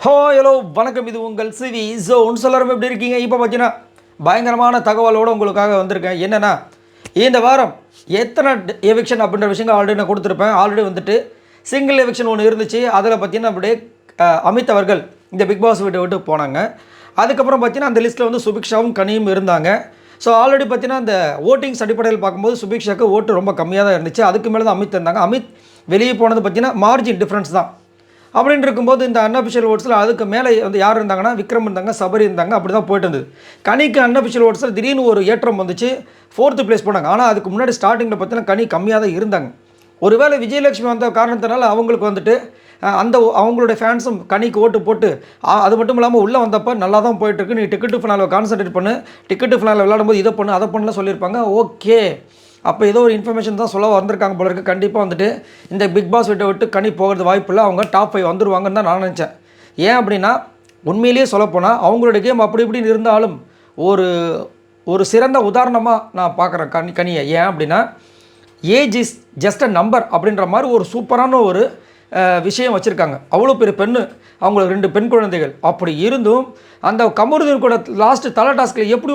Hello வணக்கம். இது உங்கள் சிவி ஜோன். எல்லாரும் எப்படி இருக்கீங்க? இப்போ பார்த்தீங்கன்னா பயங்கரமான தகவலோடு உங்களுக்காக வந்திருக்கேன். என்னென்னா, இந்த வாரம் எத்தனை எவிக்ஷன் அப்படின்ற விஷயங்கள் ஆல்ரெடி நான் கொடுத்துருப்பேன். ஆல்ரெடி வந்துட்டு சிங்கிள் எவிக்ஷன் ஒன்று இருந்துச்சு. அதில் பார்த்தீங்கன்னா அப்படியே அமித் அவர்கள் இந்த பிக் பாஸ் விட்டு போனாங்க. அதுக்கப்புறம் பார்த்தீங்கன்னா அந்த லிஸ்ட்டில் வந்து சுபிக்ஷாவும் கனியும் இருந்தாங்க. ஸோ ஆல்ரெடி பார்த்தீங்கன்னா அந்த ஓட்டிங்ஸ் அடிப்படையில் பார்க்கும்போது சுபிக்ஷாவுக்கு ஓட்டு ரொம்ப கம்மியாக தான் இருந்துச்சு. அதுக்கு மேலே தான் அமித் இருந்தாங்க. அமித் வெளியே போனது பார்த்தீங்கன்னா மார்ஜின் டிஃப்ரென்ஸ் தான். அப்படின்னு இருக்கும்போது இந்த அன்அஃபிஷியல் ஓட்ஸில் அதுக்கு மேலே வந்து யார் இருந்தாங்கன்னா விக்ரம் இருந்தாங்க, சபரி இருந்தாங்க. அப்படி தான் போயிட்டு இருந்தது. கனிக்கு அன்அஃபிஷியல் ஓட்ஸில் திடீர்னு ஒரு ஏற்றம் வந்துச்சு, 4th பிளேஸ் போனாங்க. ஆனால் அதுக்கு முன்னாடி ஸ்டார்டிங்கில் பார்த்தீங்கன்னா கனி கம்மியாக தான் இருந்தாங்க. ஒருவேளை விஜயலட்சுமி வந்த காரணத்தினால அவங்களுக்கு வந்துட்டு அந்த அவங்களுடைய ஃபேன்ஸும் கனிக்கு ஓட்டு போட்டு அது மட்டும் இல்லாமல் உள்ளே வந்தப்போ நல்லா தான் போயிட்டுருக்கு, நீ டிக்கெட்டு ஃபினாலில் கான்சன்ட்ரேட் பண்ணு, டிக்கெட்டு ஃபினாலில் விளையாடும்போது இதை பண்ணு அதை பண்ணலாம் சொல்லியிருப்பாங்க. ஓகே, அப்போ ஏதோ ஒரு இன்ஃபர்மேஷன் தான் சொல்ல வந்திருக்காங்க போல இருக்குது. கண்டிப்பாக வந்துட்டு இந்த பிக் பாஸ் விட்டு கனி போகிறது வாய்ப்பு இல்லை, அவங்க டாப் 5 வந்துருவாங்கன்னு தான் நான் நினச்சேன். ஏன் அப்படின்னா உண்மையிலேயே சொல்லப்போனால் அவங்களுடைய கேம் அப்படி இப்படின்னு இருந்தாலும் ஒரு சிறந்த உதாரணமாக நான் பார்க்குறேன் கனியை. ஏன் அப்படின்னா age is just a number அப்படின்ற மாதிரி ஒரு சூப்பரான ஒரு விஷயம் வச்சுருக்காங்க. அவ்வளோ பெரிய பெண்ணு, அவங்களுக்கு 2 பெண் குழந்தைகள். அப்படி இருந்தும் அந்த கமருதீன் கூட லாஸ்ட்டு தலை டாஸ்கில் எப்படி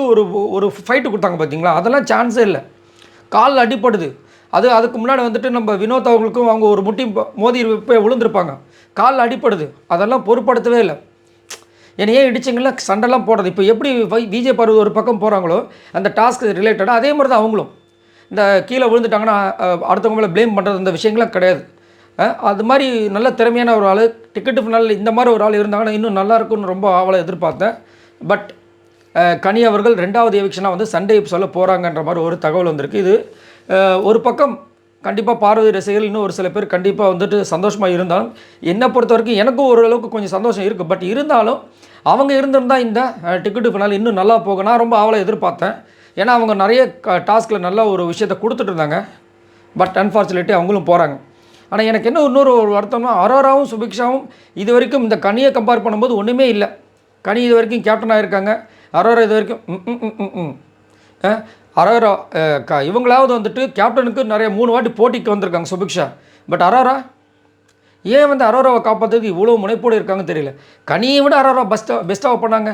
ஒரு ஃபைட்டு கொடுத்தாங்க பார்த்தீங்களா? அதெல்லாம் சான்ஸே இல்லை. காலில் அடிப்படுது. அதுக்கு முன்னாடி வந்துட்டு நம்ம வினோத் அவங்களுக்கும் அவங்க ஒரு முட்டி மோதி போய் விழுந்திருப்பாங்க, காலில் அடிப்படுது. அதெல்லாம் பொருட்படுத்தவே இல்லை. என்னை ஏன் இடிச்சிங்களா சண்டைலாம் போடுறது. இப்போ எப்படி விஜய் பருவ ஒரு பக்கம் போகிறாங்களோ அந்த டாஸ்க் ரிலேட்டடாக அதே மாதிரி தான் அவங்களும் இந்த கீழே விழுந்துட்டாங்கன்னா அடுத்தவங்க மேலே ப்ளேம் பண்ணுறது அந்த விஷயங்கள்லாம் கிடையாது. அது மாதிரி நல்ல திறமையான ஒரு ஆள், டிக்கெட்டு ஃபினாலில் இந்த மாதிரி ஒரு ஆள் இருந்தாங்கன்னா இன்னும் நல்லாயிருக்கும்னு ரொம்ப ஆவலை எதிர்பார்த்தேன். பட் கனி அவர்கள் 2வது எவிக்ஷனாக வந்து சண்டே சொல்ல போகிறாங்கன்ற மாதிரி ஒரு தகவல் வந்திருக்கு. இது ஒரு பக்கம் கண்டிப்பாக பார்வதி ரசிகர்கள் இன்னும் ஒரு சில பேர் கண்டிப்பாக வந்துட்டு சந்தோஷமாக இருந்தாலும் என்னை பொறுத்த வரைக்கும் எனக்கும் ஓரளவுக்கு கொஞ்சம் சந்தோஷம் இருக்குது. பட் இருந்தாலும் அவங்க இருந்திருந்தால் இந்த டிக்கெட்டு ஃபினால் இன்னும் நல்லா போக நான் ரொம்ப ஆவலை எதிர்பார்த்தேன். ஏன்னா அவங்க நிறைய டாஸ்கில் நல்ல ஒரு விஷயத்தை கொடுத்துட்டு இருந்தாங்க. பட் அன்ஃபார்ச்சுனேட்லி அவங்களும் போகிறாங்க. ஆனால் எனக்கு என்ன இன்னொரு ஒரு வருத்தம்னா அரோராவும் சுபிக்ஷாவும் இது வரைக்கும் இந்த கனியை கம்பேர் பண்ணும்போது ஒன்றுமே இல்லை. கனி இது வரைக்கும் கேப்டனாக இருக்காங்க, அரோரா இது வரைக்கும் அரோரா இவங்களாவது வந்துட்டு கேப்டனுக்கு நிறைய 3 வாட்டி போட்டிக்கு வந்திருக்காங்க சுபிக்ஷா. பட் அரோரா ஏன் வந்து அரோராவை காப்பாற்றுறதுக்கு இவ்வளோ முனைப்போடு இருக்காங்க தெரியல. கனியை விட அரோரா பெஸ்ட்டாக பண்ணாங்க,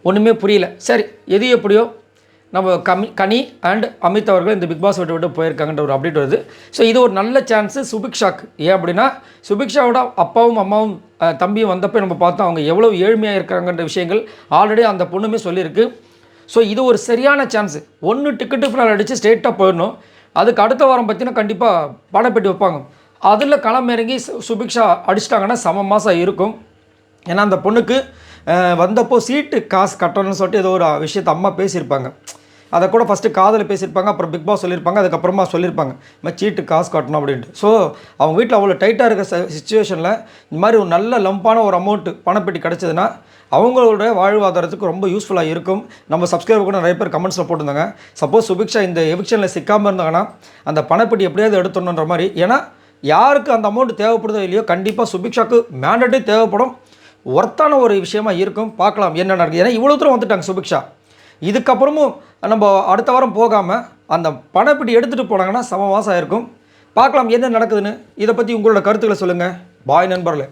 ஒன்றுமே புரியல. சரி, எது எப்படியோ நம்ம கனி அண்ட் அமித் அவர்கள் இந்த பிக் பாஸ் விட்டு போயிருக்காங்கன்ற ஒரு அப்டேட் வருது. ஸோ இது ஒரு நல்ல சான்ஸு சுபிக்ஷாக்கு. ஏன் அப்படின்னா சுபிக்ஷாவோட அப்பாவும் அம்மாவும் தம்பியும் வந்தப்போ நம்ம பார்த்தோம் அவங்க எவ்வளோ ஏழ்மையாக இருக்காங்கன்ற விஷயங்கள் ஆல்ரெடி அந்த பொண்ணுமே சொல்லியிருக்கு. ஸோ இது ஒரு சரியான சான்ஸு. ஒன்று டிக்கெட்டு ஃபினால் அடித்து ஸ்ட்ரெயிட்டாக போயிடணும். அதுக்கு அடுத்த வாரம் பார்த்தீங்கன்னா கண்டிப்பாக பணப்பெட்டி வைப்பாங்க. அதில் களம் இறங்கி சுபிக்ஷா அடிச்சிட்டாங்கன்னா சம மாதம் இருக்கும். ஏன்னா அந்த பொண்ணுக்கு வந்தப்போ சீட்டு காசு கட்டணும்னு சொல்லிட்டு ஏதோ ஒரு விஷயத்தை அம்மா பேசியிருப்பாங்க. அதை கூட ஃபஸ்ட்டு காதில் பேசியிருப்பாங்க, அப்புறம் பிக் பாஸ் சொல்லியிருப்பாங்க, அதுக்கப்புறமா சொல்லியிருப்பாங்க இந்த சீட்டு காசு கட்டணும் அப்படின்ட்டு. ஸோ அவங்க வீட்டில் அவ்வளோ டைட்டாக இருக்கிற சுச்சுவேஷனில் இந்த மாதிரி ஒரு நல்ல லம்பான ஒரு அமௌண்ட்டு பணப்பெட்டி கிடச்சதுன்னா அவங்களோட வாழ்வாதாரத்துக்கு ரொம்ப யூஸ்ஃபுல்லாக இருக்கும். நம்ம சப்ஸ்கிரைபர் கூட நிறைய பேர் கமெண்ட்ஸில் போட்டிருந்தாங்க, சப்போஸ் சுபிக்ஷா இந்த எவிக்ஷனில் சிக்காமல் இருந்தாங்கன்னா அந்த பணப்பெட்டி எப்படியாவது எடுத்துடணுன்ற மாதிரி. ஏன்னா யாருக்கு அந்த அமௌண்ட்டு தேவைப்படுதோ இல்லையோ கண்டிப்பாக சுபிக்ஷாவுக்கு மேண்டட்டே தேவைப்படும். ஒர்த்தான ஒரு விஷயமா இருக்கும். பார்க்கலாம் என்ன நடக்குது. ஏன்னா இவ்வளோ தூரம் வந்துட்டாங்க சுபிக்ஷா. இதுக்கப்புறமும் நம்ம அடுத்த வாரம் போகாமல் அந்த பணப்பெட்டி எடுத்துகிட்டு போனாங்கன்னா சம மாதம் ஆயிருக்கும். பார்க்கலாம் என்ன நடக்குதுன்னு. இதை பற்றி உங்களோட கருத்துக்களை சொல்லுங்கள். பாய் நண்பர்களே.